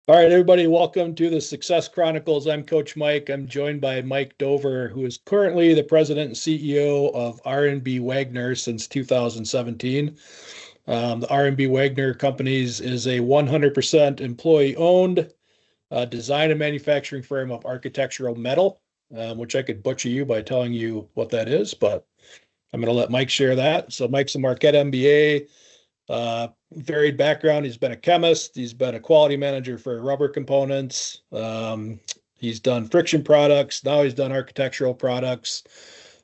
All right, everybody, welcome to the Success Chronicles. I'm Coach Mike. I'm joined by Mike Dover, who is currently the president and CEO of R&B Wagner since 2017. The R&B Wagner Companies is a 100% employee-owned design and manufacturing firm of architectural metal, which I could butcher you by telling you what that is, but I'm going to let Mike share that. So Mike's a Marquette MBA, varied background. He's been a chemist. He's been a quality manager for rubber components. He's done friction products. Now he's done architectural products.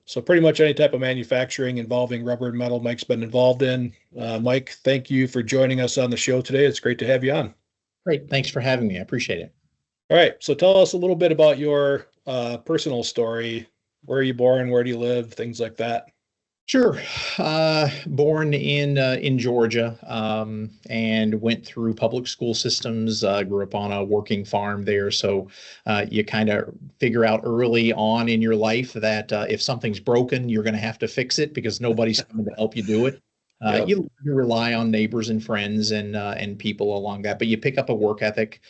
So pretty much any type of manufacturing involving rubber and metal, Mike's been involved in. Mike, thank you for joining us on the show today. It's great to have you on. Great. Thanks for having me. I appreciate it. All right. So tell us a little bit about your personal story. Where are you born? Where do you live? Things like that. Sure. Born in Georgia, and went through public school systems. Grew up on a working farm there, so you kind of figure out early on in your life that if something's broken, you're going to have to fix it because nobody's coming to help you do it. Yep. You rely on neighbors and friends and people along that, but you pick up a work ethic.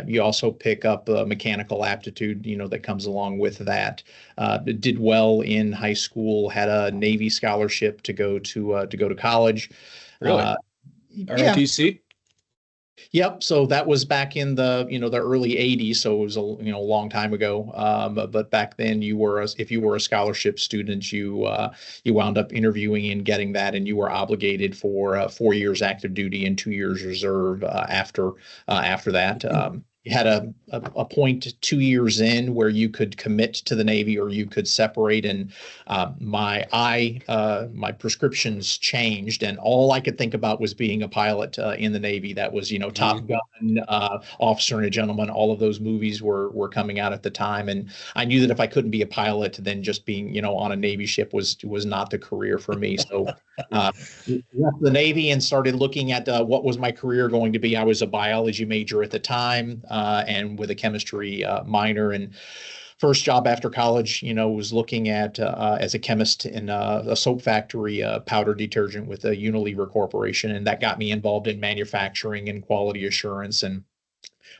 You also pick up a mechanical aptitude, that comes along with that. Did well in high school, had a Navy scholarship to go to college. Really? Yeah. ROTC? Yep. So that was back in the early 80s. So it was a long time ago. But back then if you were a scholarship student, you wound up interviewing and getting that, and you were obligated for 4 years active duty and 2 years reserve after that. You had a point 2 years in where you could commit to the Navy or you could separate. And my prescriptions changed, and all I could think about was being a pilot in the Navy. That was, Top Gun, Officer and a Gentleman. All of those movies were coming out at the time, and I knew that if I couldn't be a pilot, then just being, on a Navy ship was not the career for me. So left the Navy and started looking at what was my career going to be. I was a biology major at the time, and with a chemistry minor. And first job after college, was looking at as a chemist in a soap factory, powder detergent with a Unilever Corporation, and that got me involved in manufacturing and quality assurance. And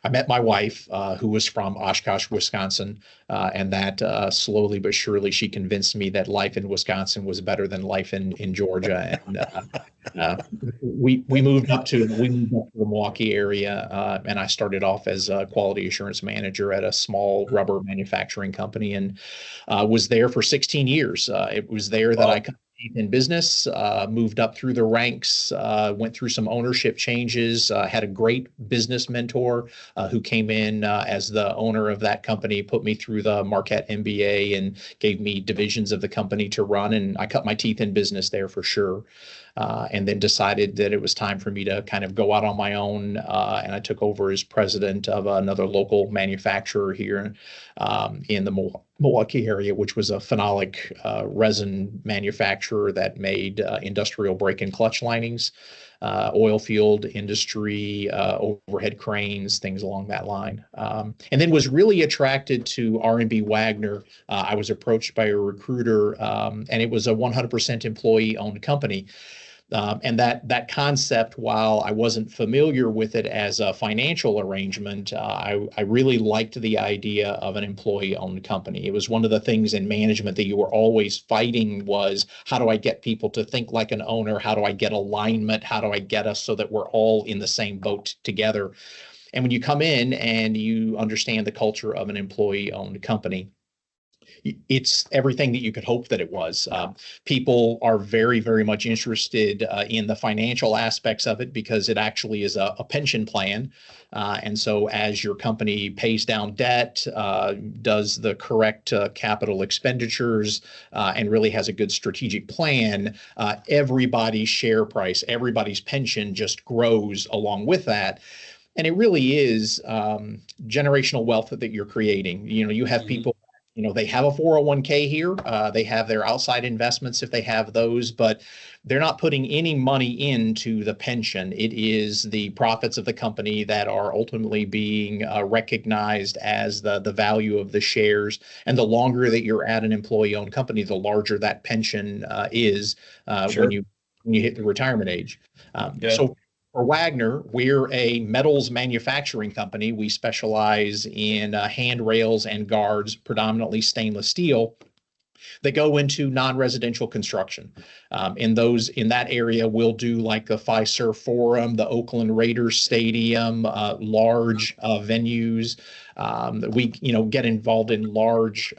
I met my wife, who was from Oshkosh, Wisconsin, and that slowly but surely she convinced me that life in Wisconsin was better than life in Georgia. And we moved up to the Milwaukee area, and I started off as a quality assurance manager at a small rubber manufacturing company, and was there for 16 years. It was there that I in business, moved up through the ranks, went through some ownership changes, had a great business mentor who came in as the owner of that company, put me through the Marquette MBA and gave me divisions of the company to run. And I cut my teeth in business there for sure. And then decided that it was time for me to kind of go out on my own. And I took over as president of another local manufacturer here in the Milwaukee area, which was a phenolic resin manufacturer that made industrial brake and clutch linings, oil field industry, overhead cranes, things along that line. And then was really attracted to R&B Wagner. I was approached by a recruiter, and it was a 100% employee-owned company. And that concept, while I wasn't familiar with it as a financial arrangement, I really liked the idea of an employee-owned company. It was one of the things in management that you were always fighting was, how do I get people to think like an owner? How do I get alignment? How do I get us so that we're all in the same boat together? And when you come in and you understand the culture of an employee-owned company, it's everything that you could hope that it was. People are very, very much interested in the financial aspects of it because it actually is a pension plan. And so as your company pays down debt, does the correct capital expenditures, and really has a good strategic plan, everybody's share price, everybody's pension just grows along with that. And it really is generational wealth that you're creating. You have people, they have a 401k here. They have their outside investments if they have those, but they're not putting any money into the pension. It is the profits of the company that are ultimately being recognized as the value of the shares. And the longer that you're at an employee-owned company, the larger that pension is Sure. when you hit the retirement age. Yeah. So for Wagner, we're a metals manufacturing company. We specialize in handrails and guards, predominantly stainless steel, that go into non-residential construction. In that area, we'll do like the Fiserv Forum, the Oakland Raiders Stadium, large venues. We get involved in large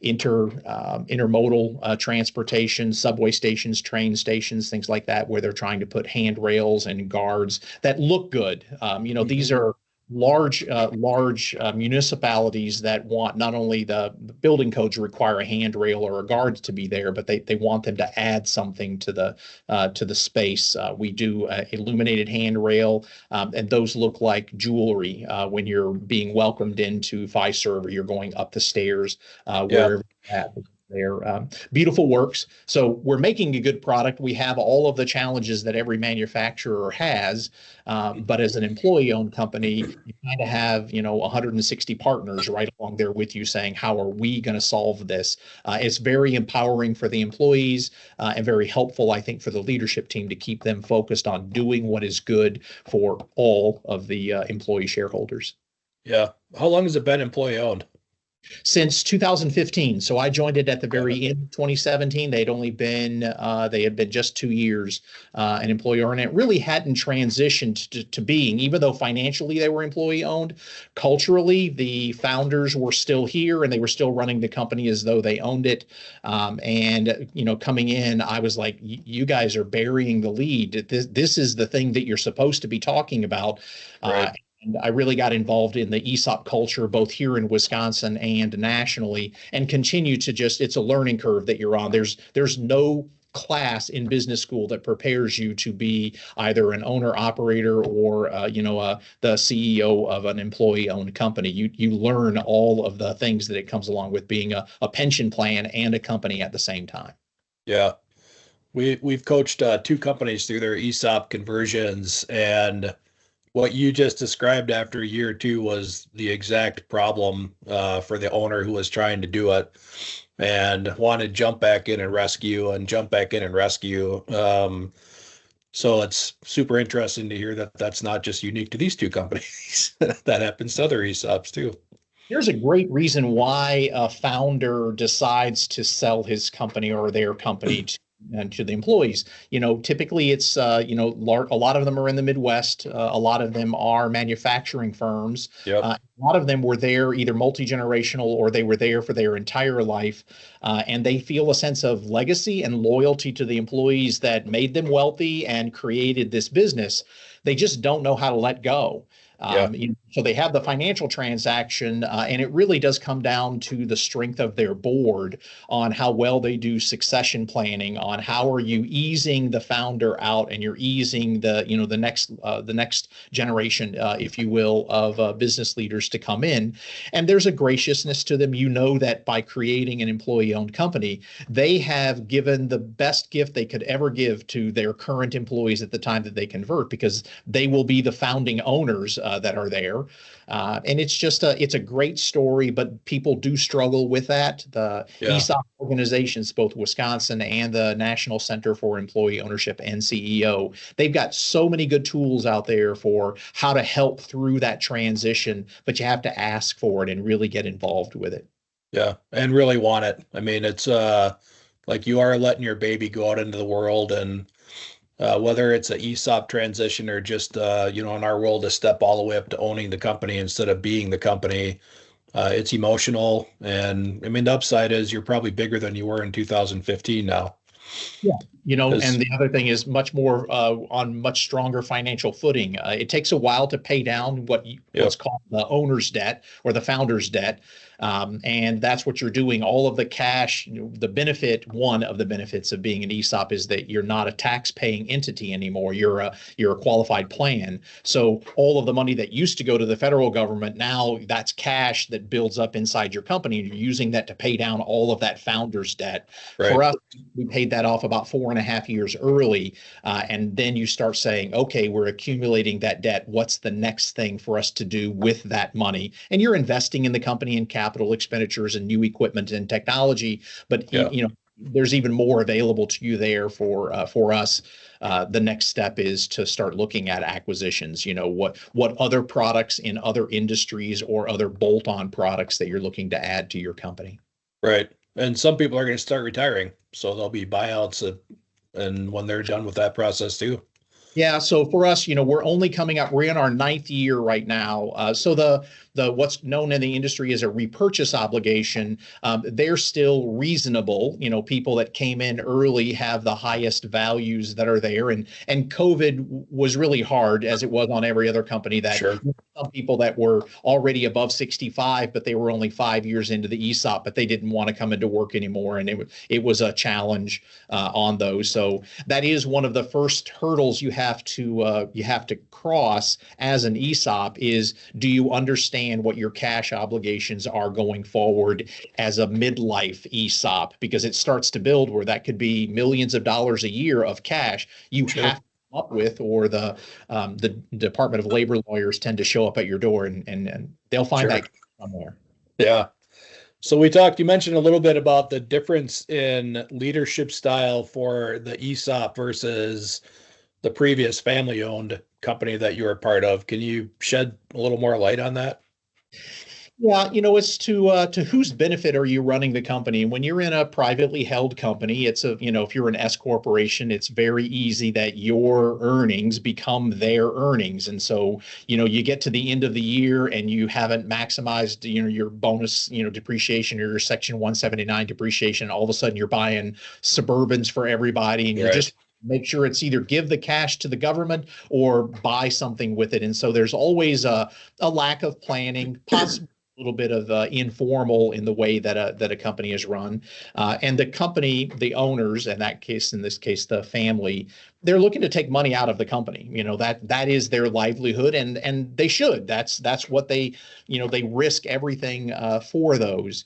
intermodal transportation, subway stations, train stations, things like that, where they're trying to put handrails and guards that look good. These are large municipalities that want not only the building codes require a handrail or a guard to be there, but they want them to add something to the space. We do illuminated handrail, and those look like jewelry when you're being welcomed into Fiserv or you're going up the stairs wherever you're at. They're beautiful works. So we're making a good product. We have all of the challenges that every manufacturer has, but as an employee-owned company, you kind of have 160 partners right along there with you saying, how are we going to solve this? It's very empowering for the employees and very helpful, I think, for the leadership team to keep them focused on doing what is good for all of the employee shareholders. Yeah. How long has it been employee-owned? Since 2015. So I joined it at the very end of 2017. They had been just 2 years an employer, and it really hadn't transitioned to being, even though financially they were employee owned, culturally, the founders were still here and they were still running the company as though they owned it. Coming in, I was like, you guys are burying the lead. This is the thing that you're supposed to be talking about. Right. And I really got involved in the ESOP culture, both here in Wisconsin and nationally, and continue to it's a learning curve that you're on. There's no class in business school that prepares you to be either an owner operator or the CEO of an employee owned company. You learn all of the things that it comes along with being a pension plan and a company at the same time. Yeah. We've coached 2 companies through their ESOP conversions, and what you just described after a year or 2 was the exact problem for the owner who was trying to do it and wanted to jump back in and rescue. So it's super interesting to hear that that's not just unique to these 2 companies. That happens to other ESOPs too. There's a great reason why a founder decides to sell his company or their company to the employees. Typically it's, a lot of them are in the Midwest. A lot of them are manufacturing firms. Yep. A lot of them were there either multi-generational or they were there for their entire life. And they feel a sense of legacy and loyalty to the employees that made them wealthy and created this business. They just don't know how to let go. So they have the financial transaction, and it really does come down to the strength of their board on how well they do succession planning, on how are you easing the founder out and you're easing the next generation, if you will, of business leaders to come in. And there's a graciousness to them. That by creating an employee-owned company, they have given the best gift they could ever give to their current employees at the time that they convert, because they will be the founding owners that are there. And it's a great story, but people do struggle with that. The ESOP organizations, both Wisconsin and the National Center for Employee Ownership and CEO, they've got so many good tools out there for how to help through that transition, but you have to ask for it and really get involved with it. Yeah, and really want it. I mean, it's like you are letting your baby go out into the world, and whether it's an ESOP transition or just, in our world, a step all the way up to owning the company instead of being the company, it's emotional. And I mean, the upside is you're probably bigger than you were in 2015 now. Yeah. And the other thing is much more on much stronger financial footing. It takes a while to pay down what's called the owner's debt or the founder's debt. And that's what you're doing. All of the cash, one of the benefits of being an ESOP is that you're not a tax paying entity anymore. You're a qualified plan. So all of the money that used to go to the federal government, now that's cash that builds up inside your company. And you're using that to pay down all of that founder's debt. Right. For us, we paid that off about 4.5 years early. And then you start saying, okay, we're accumulating that debt. What's the next thing for us to do with that money? And you're investing in the company in capital expenditures and new equipment and technology. But there's even more available to you there for us. The next step is to start looking at acquisitions. What other products in other industries or other bolt-on products that you're looking to add to your company. Right. And some people are going to start retiring, so there'll be buyouts and when they're done with that process too. Yeah, so for us, we're only coming up. We're in our 9th year right now. So the what's known in the industry as a repurchase obligation, they're still reasonable. People that came in early have the highest values that are there, and COVID was really hard, as it was on every other company. That Sure. Some people that were already above 65, but they were only 5 years into the ESOP, but they didn't want to come into work anymore, and it was a challenge on those. So that is one of the first hurdles you have to cross as an ESOP is, do you understand what your cash obligations are going forward as a midlife ESOP? Because it starts to build where that could be millions of dollars a year of cash you Sure. have to come up with, or the Department of Labor lawyers tend to show up at your door and they'll find Sure. that somewhere. Yeah. So you mentioned a little bit about the difference in leadership style for the ESOP versus the previous family-owned company that you were part of. Can you shed a little more light on that? Yeah, it's to whose benefit are you running the company? When you're in a privately held company, if you're an S corporation, it's very easy that your earnings become their earnings. And so, you get to the end of the year and you haven't maximized, your bonus, depreciation or your Section 179 depreciation. All of a sudden you're buying Suburbans for everybody, and you're Right. just make sure it's either give the cash to the government or buy something with it. And so there's always a lack of planning, possibly a little bit of informal in the way that a company is run. And the company, the owners, in this case, the family, they're looking to take money out of the company. That is their livelihood, and they should. That's what they risk everything for those.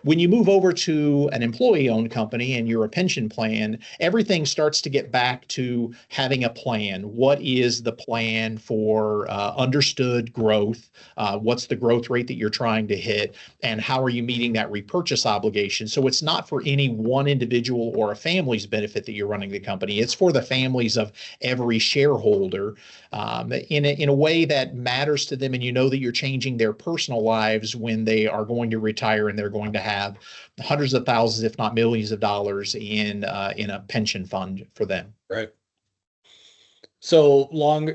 When you move over to an employee-owned company and you're a pension plan, everything starts to get back to having a plan. What is the plan for understood growth? What's the growth rate that you're trying to hit? And how are you meeting that repurchase obligation? So it's not for any one individual or a family's benefit that you're running the company. It's for the families of every shareholder in a way that matters to them. And that you're changing their personal lives when they are going to retire and they're going to have hundreds of thousands, if not millions of dollars in a pension fund for them. Right. So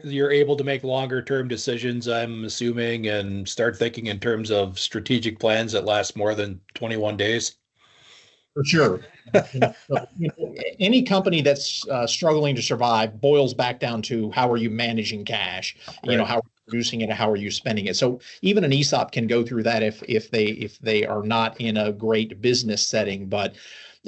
you're able to make longer term decisions, I'm assuming, and start thinking in terms of strategic plans that last more than 21 days. For sure. Any company that's struggling to survive boils back down to, how are you managing cash? Right. How are you producing it? How are you spending it? So even an ESOP can go through that if they are not in a great business setting. But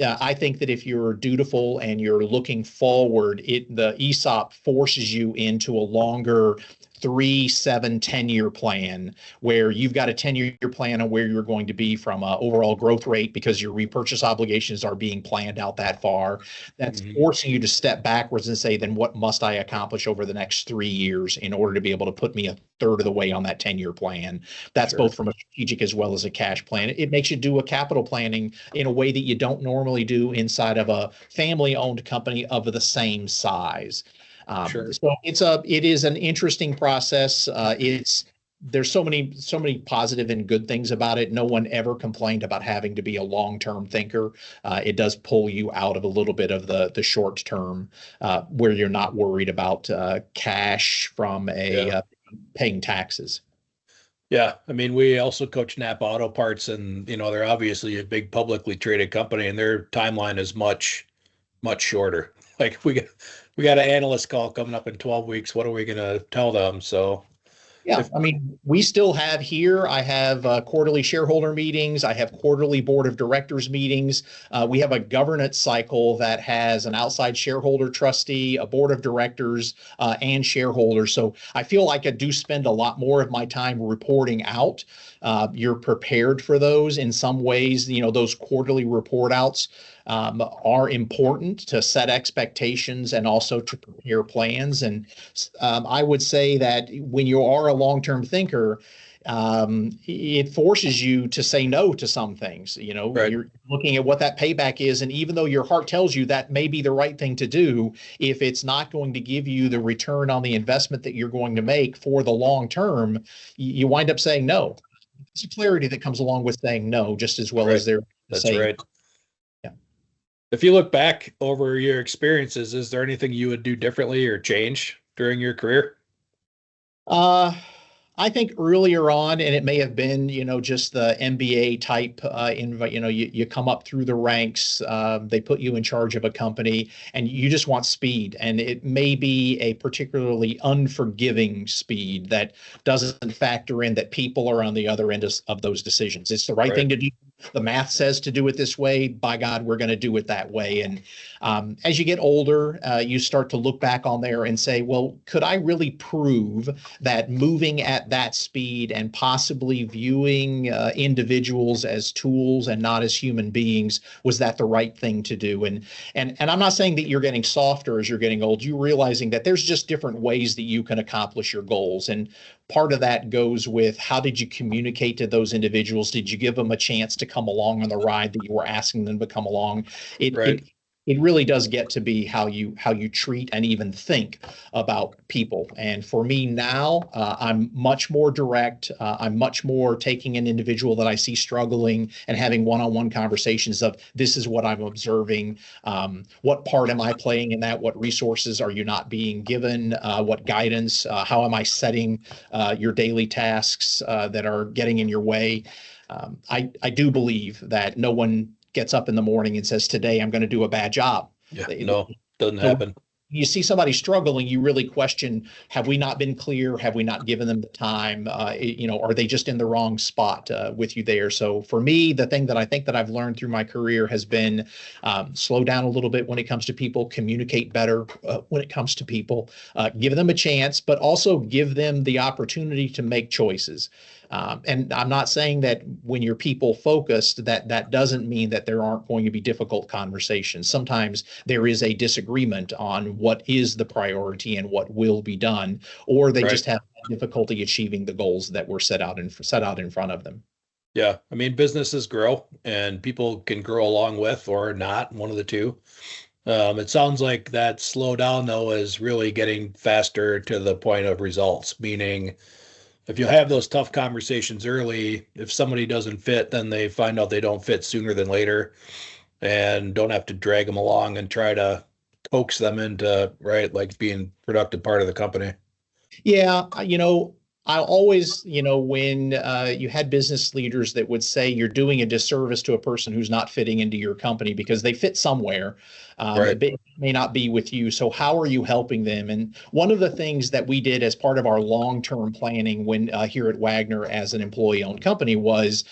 I think that if you're dutiful and you're looking forward, the ESOP forces you into a longer 3, 7, 10-year plan, where you've got a 10-year plan on where you're going to be from an overall growth rate, because your repurchase obligations are being planned out that far. That's forcing you to step backwards and say, then what must I accomplish over the next 3 years in order to be able to put me a third of the way on that 10-year plan? That's Sure. both from a strategic as well as a cash plan. It makes you do a capital planning in a way that you don't normally do inside of a family-owned company of the same size. Sure. So it is an interesting process. There's so many positive and good things about it. No one ever complained about having to be a long-term thinker. It does pull you out of a little bit of the short term, where you're not worried about cash from paying taxes. Yeah. I mean, we also coach Napa Auto Parts, and they're obviously a big publicly traded company, and their timeline is much, much shorter. Like we got an analyst call coming up in 12 weeks. What are we going to tell them? So Yeah, I mean, we still have here, I have quarterly shareholder meetings. I have quarterly board of directors meetings. We have a governance cycle that has an outside shareholder trustee, a board of directors, and shareholders. So I feel like I do spend a lot more of my time reporting out. You're prepared for those in some ways. Those quarterly report outs are important to set expectations and also to prepare plans. And I would say that when you are a long-term thinker, it forces you to say no to some things. Right. You're looking at what that payback is. And even though your heart tells you that may be the right thing to do, if it's not going to give you the return on the investment that you're going to make for the long term, you wind up saying no. It's a clarity that comes along with saying no, just as well Right. as there. That's right. Yeah. If you look back over your experiences, is there anything you would do differently or change during your career? Uh, I think earlier on, and it may have been, just the MBA type, you come up through the ranks, they put you in charge of a company and you just want speed. And it may be a particularly unforgiving speed that doesn't factor in that people are on the other end of those decisions. It's the right thing to do. The math says to do it this way. By God, we're going to do it that way. And as you get older, you start to look back on there and say, well, could I really prove that moving at that speed and possibly viewing individuals as tools and not as human beings, was that the right thing to do? And I'm not saying that you're getting softer as you're getting old. You're realizing that there's just different ways that you can accomplish your goals. And part of that goes with, how did you communicate to those individuals? Did you give them a chance to come along on the ride that you were asking them to come along? It really does get to be how you treat and even think about people. And for me now, I'm much more direct. I'm much more taking an individual that I see struggling and having one-on-one conversations of, this is what I'm observing. What part am I playing in that? What resources are you not being given? What guidance? How am I setting your daily tasks that are getting in your way? I do believe that no one gets up in the morning and says, today I'm going to do a bad job. Yeah, no, doesn't happen. You see somebody struggling, you really question, have we not been clear? Have we not given them the time? Are they just in the wrong spot with you there? So for me, the thing that I think that I've learned through my career has been slow down a little bit when it comes to people, communicate better when it comes to people, give them a chance, but also give them the opportunity to make choices. And I'm not saying that when you're people focused, that doesn't mean that there aren't going to be difficult conversations. Sometimes there is a disagreement on what is the priority and what will be done, or they just have difficulty achieving the goals that were set out in front of them. Yeah, I mean, businesses grow and people can grow along with or not, one of the two. It sounds like that slow down, though, is really getting faster to the point of results, meaning if you have those tough conversations early, if somebody doesn't fit, then they find out they don't fit sooner than later and don't have to drag them along and try to coax them into, like being productive part of the company. Yeah, I always, when you had business leaders that would say you're doing a disservice to a person who's not fitting into your company because they fit somewhere, it may not be with you. So how are you helping them? And one of the things that we did as part of our long-term planning when here at Wagner as an employee-owned company was,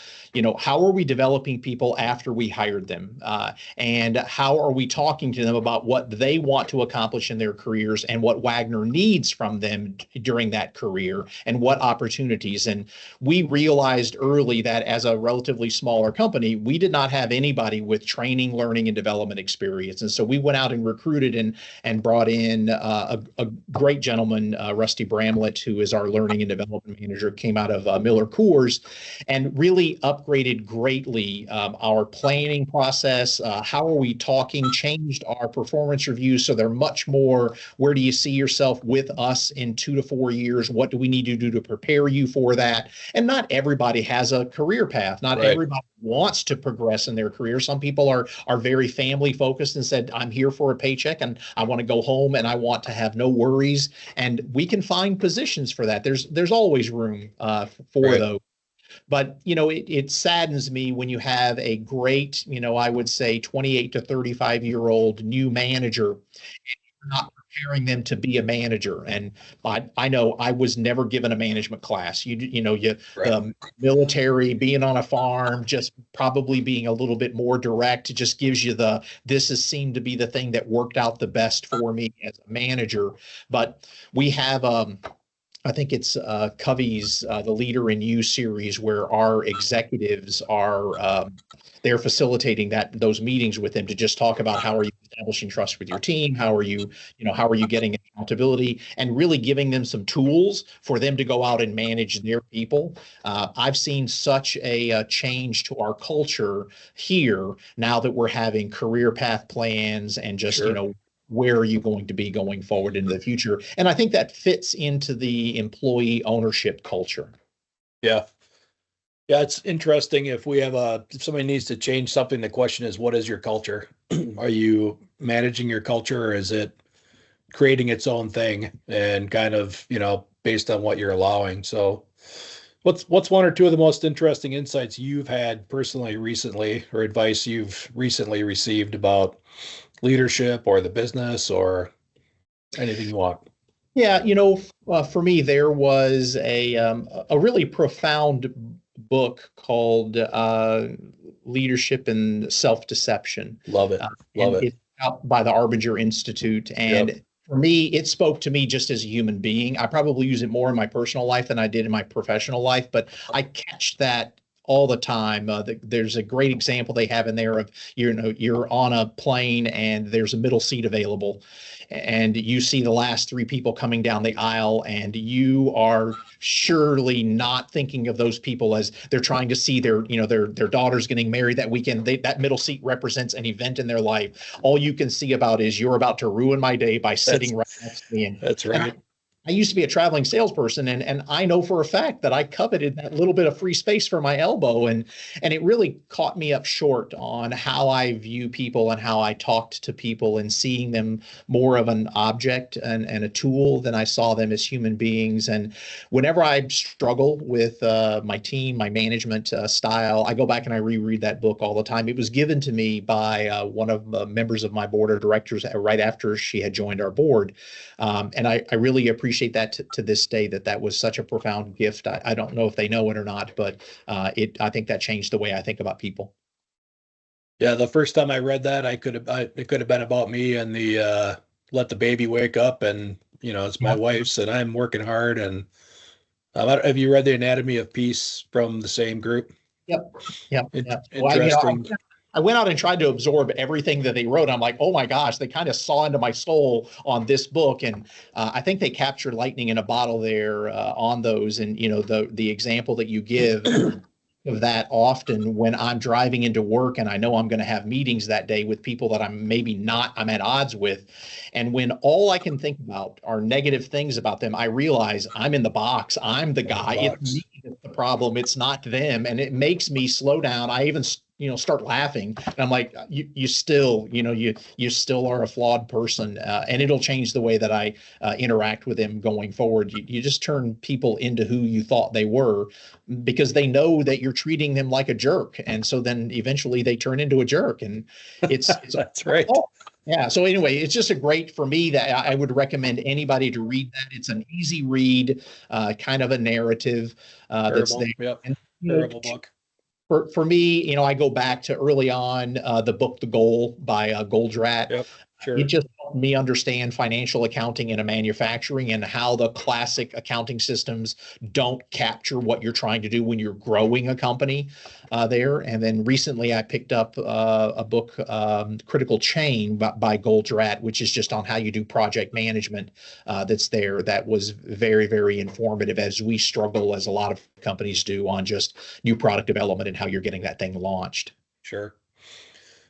how are we developing people after we hired them? And how are we talking to them about what they want to accomplish in their careers and what Wagner needs from them during that career and what opportunities? And we realized early that as a relatively smaller company, we did not have anybody with training, learning, and development experience. And so we went out and recruited and brought in a great gentleman, Rusty Bramlett, who is our learning and development manager, came out of Miller Coors, and really upgraded greatly our planning process. How are we talking? Changed our performance reviews so they're much more, where do you see yourself with us in 2 to 4 years? What do we need to do to prepare you for that? And not everybody has a career path. Not everybody wants to progress in their career. Some people are very family focused and said, I'm here for a paycheck and I want to go home and I want to have no worries. And we can find positions for that. There's always room for those. But, it saddens me when you have a great, I would say 28 to 35-year-old new manager, and you're not preparing them to be a manager. And I know I was never given a management class. Military, being on a farm, just probably being a little bit more direct, it just gives you this has seemed to be the thing that worked out the best for me as a manager. But we have I think it's Covey's The Leader in You series, where our executives are they're facilitating those meetings with them to just talk about how are you establishing trust with your team, how are you, how are you getting accountability, and really giving them some tools for them to go out and manage their people. I've seen such a change to our culture here now that we're having career path plans and just, Sure. where are you going to be going forward into the future? And I think that fits into the employee ownership culture. Yeah. Yeah, it's interesting if somebody needs to change something, the question is, what is your culture? Are you managing your culture, or is it creating its own thing and kind of, based on what you're allowing? So what's one or two of the most interesting insights you've had personally recently, or advice you've recently received about leadership or the business or anything you want? Yeah, for me, there was a really profound book called Leadership and Self-Deception. Love it. Love And it. it's out by the Arbinger Institute. Yep. And for me, it spoke to me just as a human being. I probably use it more in my personal life than I did in my professional life, but I catch that all the time. There's a great example they have in there of, you're on a plane and there's a middle seat available, and you see the last three people coming down the aisle, and you are surely not thinking of those people as they're trying to see their daughter's getting married that weekend. That middle seat represents an event in their life. All you can see about is, you're about to ruin my day by sitting right next to me. That's right. I used to be a traveling salesperson, and I know for a fact that I coveted that little bit of free space for my elbow, and it really caught me up short on how I view people and how I talked to people, and seeing them more of an object and a tool than I saw them as human beings. And whenever I struggle with my team, my management style, I go back and I reread that book all the time. It was given to me by one of the members of my board of directors right after she had joined our board. And I really appreciate that to this day, that was such a profound gift. I don't know if they know it or not, but I think that changed the way I think about people. Yeah, the first time I read that, it could have been about me and the let the baby wake up, and it's my Yeah. wife's, and I'm working hard. And have you read The Anatomy of Peace from the same group? Yep. Yep. Yep. Well, Interesting. I went out and tried to absorb everything that they wrote. I'm like, oh my gosh, they kind of saw into my soul on this book. And I think they captured lightning in a bottle there on those. And, the example that you give of that often when I'm driving into work and I know I'm going to have meetings that day with people that I'm at odds with. And when all I can think about are negative things about them, I realize I'm in the box. I'm the guy. It's me that's the problem. It's not them. And it makes me slow down. I even start laughing, and I'm like, you still, you still are a flawed person, and it'll change the way that I interact with them going forward. You just turn people into who you thought they were, because they know that you're treating them like a jerk, and so then eventually they turn into a jerk, and it's That's right. yeah. So anyway, it's just a great, for me, that I would recommend anybody to read that. It's an easy read, kind of a narrative that's there. Yep. And, Terrible book. For me, I go back to early on the book The Goal by Goldratt. Yep. Sure. It just helped me understand financial accounting in a manufacturing, and how the classic accounting systems don't capture what you're trying to do when you're growing a company there. And then recently I picked up a book, Critical Chain by Goldratt, which is just on how you do project management that's there. That was very, very informative, as we struggle, as a lot of companies do, on just new product development and how you're getting that thing launched. Sure.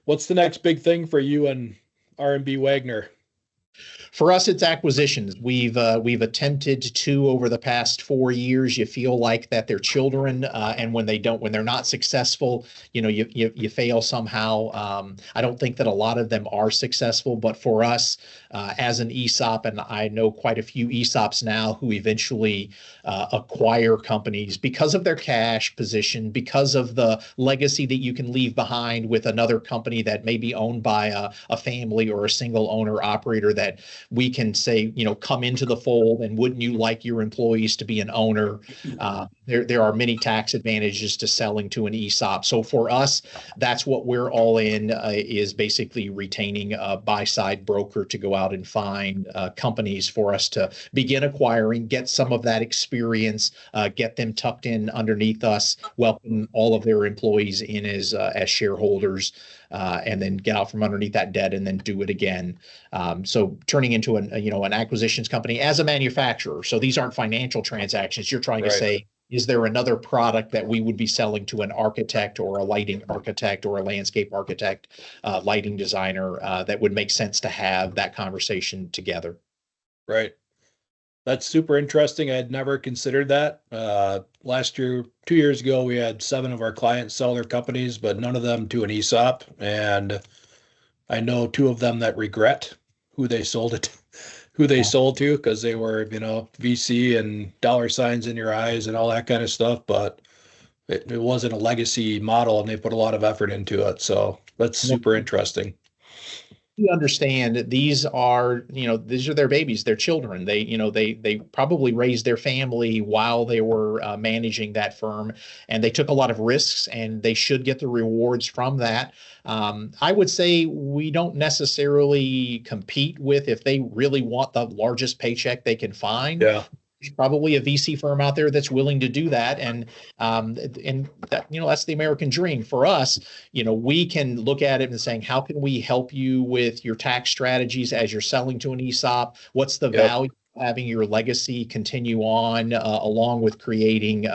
What's the next big thing for you and R&B Wagner? For us, it's acquisitions. We've attempted to over the past 4 years. You feel like that they're children, and when they're not successful, you fail somehow. I don't think that a lot of them are successful, but for us, as an ESOP, and I know quite a few ESOPs now who eventually acquire companies because of their cash position, because of the legacy that you can leave behind with another company that may be owned by a family or a single owner operator that that we can say, come into the fold, and wouldn't you like your employees to be an owner? There are many tax advantages to selling to an ESOP. So for us, that's what we're all in, is basically retaining a buy-side broker to go out and find companies for us to begin acquiring, get some of that experience, get them tucked in underneath us, welcome all of their employees in as shareholders, and then get out from underneath that debt and then do it again. So turning into an acquisitions company as a manufacturer. So these aren't financial transactions. You're trying to say, is there another product that we would be selling to an architect or a lighting architect or a landscape architect, lighting designer, that would make sense to have that conversation together? Right. That's super interesting. I had never considered that. Last year, 2 years ago, we had 7 of our clients sell their companies, but none of them to an ESOP. And I know 2 of them that regret who they sold it, who they sold to, because they were, VC and dollar signs in your eyes and all that kind of stuff. But it wasn't a legacy model, and they put a lot of effort into it. So that's super interesting. You understand that these are their babies, their children. They probably raised their family while they were managing that firm, and they took a lot of risks, and they should get the rewards from that. I would say we don't necessarily compete with, if they really want the largest paycheck they can find. Yeah. Probably a VC firm out there that's willing to do that, and that, that's the American dream for us. We can look at it and saying, how can we help you with your tax strategies as you're selling to an ESOP? What's the value of having your legacy continue on, along with creating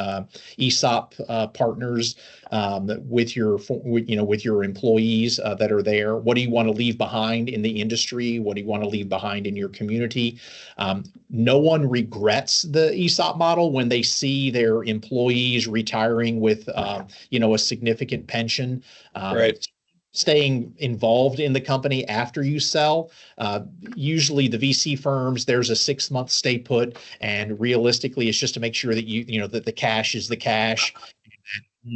ESOP partners with your employees that are there? What do you want to leave behind in the industry? What do you want to leave behind in your community? No one regrets the ESOP model when they see their employees retiring with a significant pension. Right. Staying involved in the company after you sell. Usually the VC firms, there's a 6-month stay put, and realistically, it's just to make sure that that the cash is the cash.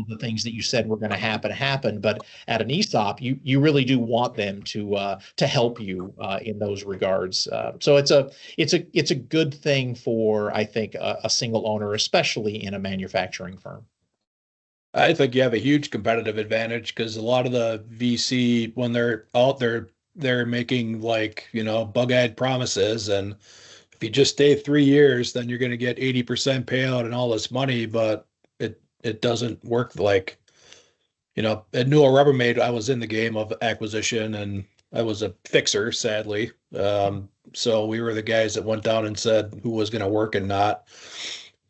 The things that you said were going to happen. But at an ESOP, you really do want them to help you in those regards. So it's a good thing for, I think, a single owner, especially in a manufacturing firm. I think you have a huge competitive advantage, because a lot of the VC, when they're out there, they're making bug-eyed promises. And if you just stay 3 years, then you're going to get 80% payout and all this money. But it doesn't work at Newell Rubbermaid. I was in the game of acquisition, and I was a fixer, sadly. So we were the guys that went down and said who was going to work and not.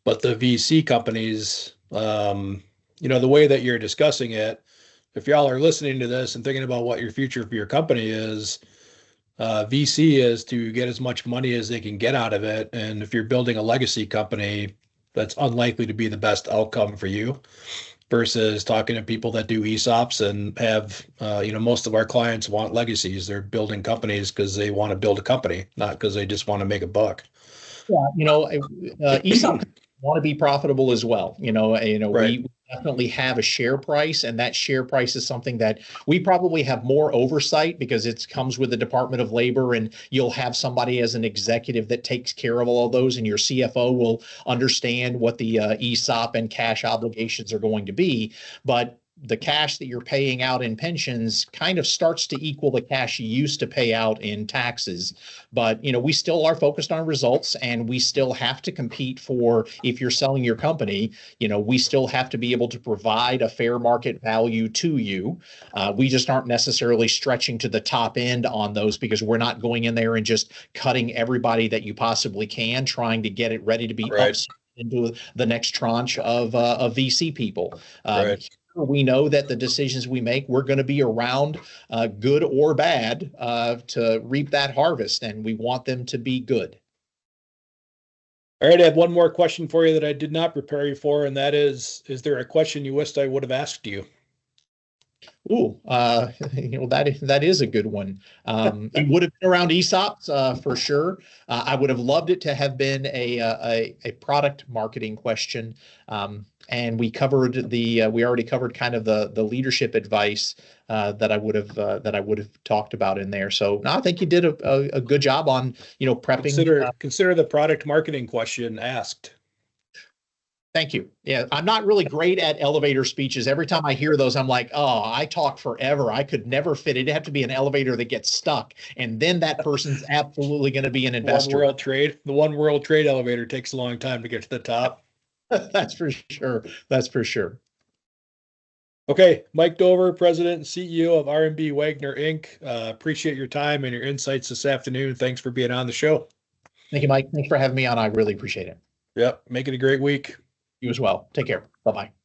But the VC companies, the way that you're discussing it, if y'all are listening to this and thinking about what your future for your company is, VC is to get as much money as they can get out of it. And if you're building a legacy company, that's unlikely to be the best outcome for you, versus talking to people that do ESOPs and have, most of our clients want legacies. They're building companies because they want to build a company, not because they just want to make a buck. Yeah, ESOP want to be profitable as well. Right. We definitely have a share price, and that share price is something that we probably have more oversight, because it comes with the Department of Labor, and you'll have somebody as an executive that takes care of all of those, and your CFO will understand what the ESOP and cash obligations are going to be. But the cash that you're paying out in pensions kind of starts to equal the cash you used to pay out in taxes. But, we still are focused on results, and we still have to compete for, if you're selling your company, we still have to be able to provide a fair market value to you. We just aren't necessarily stretching to the top end on those, because we're not going in there and just cutting everybody that you possibly can, trying to get it ready to be up into the next tranche of VC people. We know that the decisions we make, we're going to be around, good or bad, to reap that harvest, and we want them to be good. All right, I have one more question for you that I did not prepare you for, and that is there a question you wished I would have asked you? Ooh, that is a good one. It would have been around ESOPs for sure. I would have loved it to have been a product marketing question. And we already covered kind of the leadership advice that I would have talked about in there. So no, I think you did a good job on prepping. Consider the product marketing question asked. Thank you. Yeah, I'm not really great at elevator speeches. Every time I hear those, I'm like, oh, I talk forever. I could never fit it. It'd have to be an elevator that gets stuck. And then that person's absolutely going to be an investor. The One World Trade elevator takes a long time to get to the top. That's for sure. That's for sure. Okay, Mike Dover, President and CEO of R&B Wagner Inc. Appreciate your time and your insights this afternoon. Thanks for being on the show. Thank you, Mike. Thanks for having me on. I really appreciate it. Yep, make it a great week. You as well. Take care. Bye-bye.